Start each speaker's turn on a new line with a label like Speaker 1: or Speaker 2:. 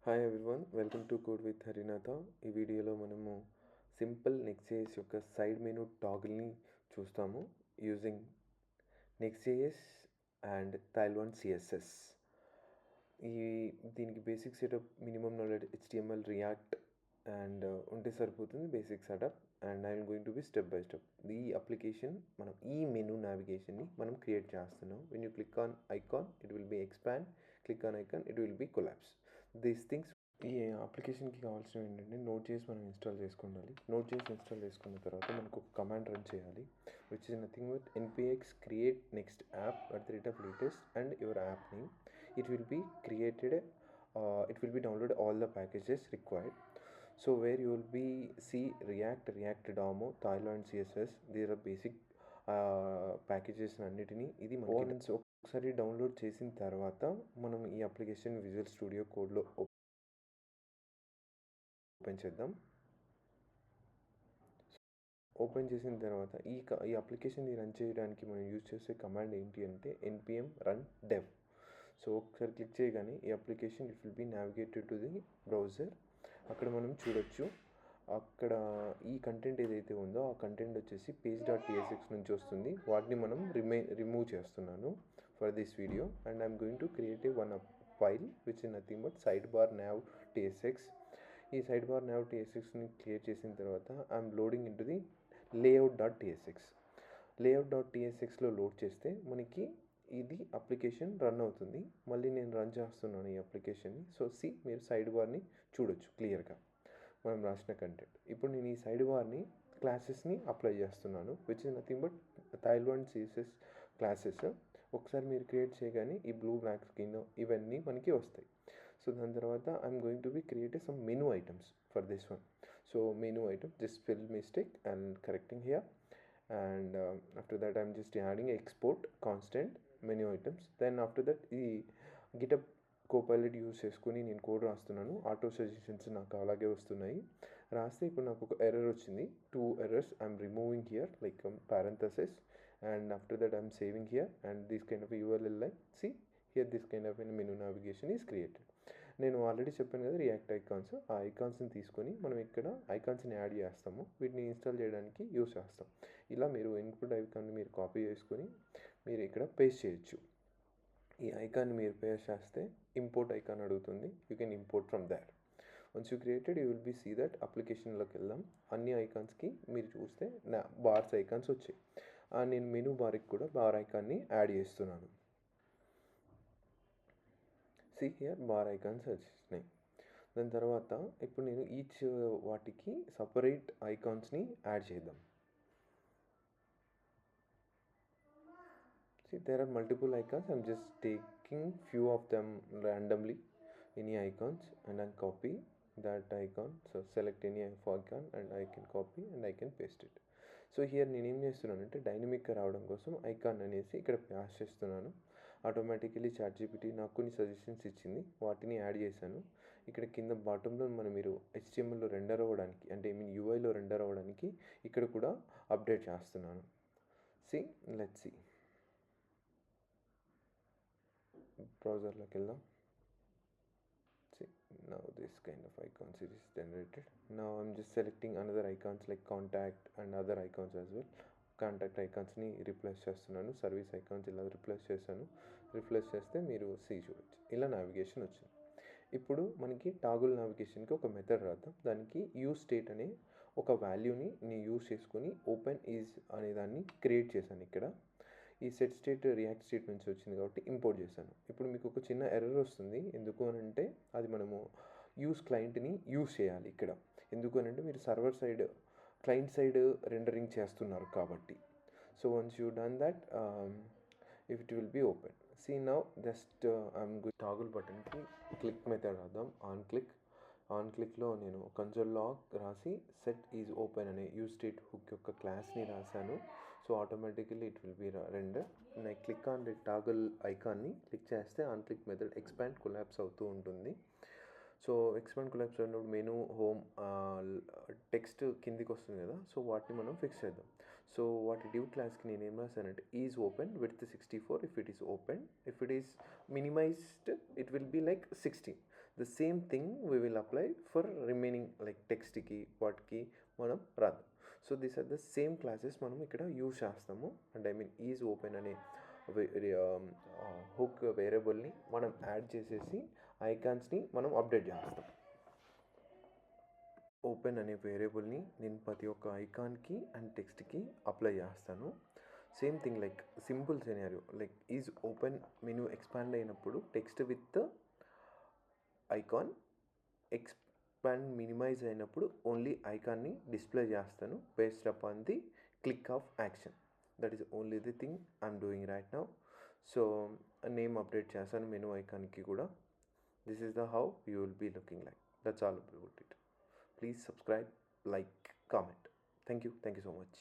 Speaker 1: Hi everyone, welcome to code with Harinatha. ఈ వీడియోలో మనము సింపుల్ నెక్స్ట్.js యొక్క సైడ్ మెనూ టాగిల్ని చూస్తాము యూజింగ్ నెక్స్ట్.js అండ్ తైల్వాన్ సిఎస్ఎస్. దీనికి basic setup minimum knowledge HTML, react and ఉంటే సరిపోతుంది basic setup. And I'm going to be step by step. ఈ application మనం ఈ మెనూ నావిగేషన్ని మనం క్రియేట్ చేస్తున్నాం. When you click on icon it will B expand, click on icon it will B collapse. These things ఈ అప్లికేషన్కి కావాల్సినవి ఏంటంటే Node.js మనం install చేసుకోవాలి. Node.js ఇన్స్టాల్ చేసుకున్న తర్వాత మనకు ఒక కమాండ్ రన్ చేయాలి, which is nothing but npx create next app @latest and your app name. It will be created, it will be download all the packages required. So where you will be see React Demo, Thailand CSS, these are basic packages అన్నిటినీ ఇది మనకి ఒకసారి download చేసిన తర్వాత మనం ఈ application visual studio కోడ్లో open చేద్దాం. ఓపెన్ చేసిన తర్వాత ఈ అప్లికేషన్ రన్ చేయడానికి మనం యూజ్ చేసే కమాండ్ ఏంటి అంటే npm run dev. సో ఒకసారి క్లిక్ చేయగానే ఈ application it will B navigated to the browser. అక్కడ మనం చూడొచ్చు, అక్కడ ఈ కంటెంట్ ఏదైతే ఉందో ఆ కంటెంట్ వచ్చేసి page.tsx నుంచి వస్తుంది. వాటిని మనం రిమూవ్ చేస్తున్నాను for this video. And I'm going to create one file which is nothing but sidebar nav tsx. ఈ సైడ్ బార్ nav tsxని క్లియర్ చేసిన తర్వాత I'm loading into the layout.tsx. layout.tsxలో లోడ్ చేస్తే మనకి ఇది అప్లికేషన్ రన్ అవుతుంది. మళ్ళీ నేను రన్ చేస్తున్నాను ఈ అప్లికేషన్ని. సో మీరు సైడ్ బార్ని చూడొచ్చు క్లియర్గా మనం రాసిన కంటెంట్. ఇప్పుడు నేను ఈ సైడ్ బార్ని క్లాసెస్ని అప్లై చేస్తున్నాను, which is nothing but Tailwind CSS classes. ఒకసారి మీరు క్రియేట్ చేయగానే ఈ బ్లూ బ్లాక్ స్క్రీన్ ఇవన్నీ మనకి వస్తాయి. సో దాని తర్వాత I'm going to be create some menu items for this one. So menu item just spell mistake and correcting here, and after that I'm just adding export constant menu items. Then after that ఈ GitHub Copilot use చేసుకుని నేను code రాస్తున్నాను. Auto suggestions నాకు అలాగే వస్తున్నాయి. రాస్తే ఇప్పుడు నాకు ఒక ఎర్రర్ వచ్చింది, 2 errors. I'm removing here like parenthesis, and after that I'm saving here, and this kind of URL line, see here this kind of menu navigation is created. నేను ఆల్రెడీ చెప్పాను కదా రియాక్ట్ ఐకాన్స్, ఆ ఐకాన్స్ని తీసుకొని మనం ఇక్కడ ఐకాన్స్ని add చేస్తాము, వీటిని install చేయడానికి యూస్ చేస్తాం. ఇలా మీరు ఇన్పుట్ ఐకాన్ని మీరు కాపీ చేసుకొని మీరు ఇక్కడ పేస్ట్ చేయొచ్చు. ఈ ఐకాన్ని మీరు పేస్ట్ చేస్తే ఇంపోర్ట్ ఐకాన్ అడుగుతుంది, you can import from that. Once you created you will be see that. అప్లికేషన్లోకి వెళ్దాం. అన్ని ఐకాన్స్కి మీరు చూస్తే నా బార్స్ ఐకాన్స్ వచ్చాయి. నేను మెనూ బార్కి కూడా బార్ ఐకాన్ని యాడ్ చేస్తున్నాను. see here బార్ ఐకాన్స్ వచ్చేసినాయి. దాని తర్వాత ఇప్పుడు నేను ఈచ్ వాటికి సపరేట్ ఐకాన్స్ని యాడ్ చేద్దాం. see there are multiple icons. I'm just taking few of them randomly, any icons, and I'll copy that icon. So select any icon and I can copy and I can paste it. So here నేను ఏం చేస్తున్నానంటే డైనమిక్గా రావడం కోసం icon అనేసి ఇక్కడ pass చేస్తున్నాను. Automatically ChatGPT నాకు కొన్ని సజెషన్స్ ఇచ్చింది, వాటిని యాడ్ చేశాను. ఇక్కడ కింద బాటంలో మీరు HTMLలో రెండర్ అవ్వడానికి అంటే UIలో రెండర్ అవ్వడానికి ఇక్కడ కూడా అప్డేట్ చేస్తున్నాను. Let's see. బ్రౌజర్లోకి వెళ్దాం. now this kind of icons it is generated. Now I'm just selecting another icons like contact and other icons as well. Contact ఐకాన్స్ని రిప్లేస్ చేస్తున్నాను, సర్వీస్ ఐకాన్స్ ఇలా రిప్లేస్ చేశాను. రిప్లేస్ చేస్తే మీరు చూడొచ్చు ఇలా నావిగేషన్ వచ్చింది. ఇప్పుడు మనకి టాగుల్ నావిగేషన్కి ఒక మెథడ్ రాద్దాం. దానికి యూజ్ స్టేట్ అనే ఒక వాల్యూని నేను యూజ్ చేసుకొని ఓపెన్ ఈజ్ అనే దాన్ని క్రియేట్ చేశాను. ఇక్కడ ఈ సెట్ స్టేట్ రియాక్ట్ స్టేట్ నుంచి వచ్చింది కాబట్టి ఇంపోర్ట్ చేశాను. ఇప్పుడు మీకు ఒక చిన్న ఎర్రర్ వస్తుంది, ఎందుకు అని అంటే అది మనము యూస్ క్లయింట్ని యూజ్ చేయాలి ఇక్కడ. ఎందుకు అని అంటే మీరు server side client side rendering చేస్తున్నారు కాబట్టి. So once you done that if it will be open. Now just I'm toggle బటన్కి క్లిక్ మెథడ్ రాద్దాం. ఆన్ క్లిక్లో నేను కన్సోల్ లాగ్ రాసి సెట్ ఈజ్ ఓపెన్ అనే యూజ్ స్టేట్ హుక్ యొక్క క్లాస్ని రాశాను. So automatically it will be render. నేను క్లిక్ ఆన్ ది టాగుల్ ఐకాన్ని క్లిక్ చేస్తే on click method expand collapse అవుతూ ఉంటుంది. సో ఎక్స్పాండ్ కొలాప్స్ అయినప్పుడు మెనూ హోమ్ టెక్స్ట్ కిందికి వస్తుంది కదా, సో వాటిని మనం ఫిక్స్ చేద్దాం. సో వాటి డివ్ క్లాస్కి నేను ఏం రాశానంటే is open with 64 if it is open, if it is minimised it will be like 16. The same thing we will apply for remaining like టెక్స్ట్కి వాటికి మనం రాదు. So these are the same classes మనం ఇక్కడ యూజ్ చేస్తాము. And I mean is open అనే hook వేరియబుల్ని మనం యాడ్ చేసేసి ఐకాన్స్ని మనం అప్డేట్ చేస్తాం. ఓపెన్ అనే వేరియబుల్ని నేను ప్రతి ఒక్క ఐకాన్కి అండ్ టెక్స్ట్కి అప్లై చేస్తాను. Same thing like simple scenario like is open menu expand అయినప్పుడు text with icon expand minimise అయినప్పుడు ఓన్లీ ఐకాన్ని డిస్ప్లే చేస్తాను based upon the click of action. That is only the thing I'm doing right now. So name update చేస్తాను menu ఐకాన్కి కూడా. This is the how you will be looking like. That's all about it. Please subscribe, like, comment. Thank you so much.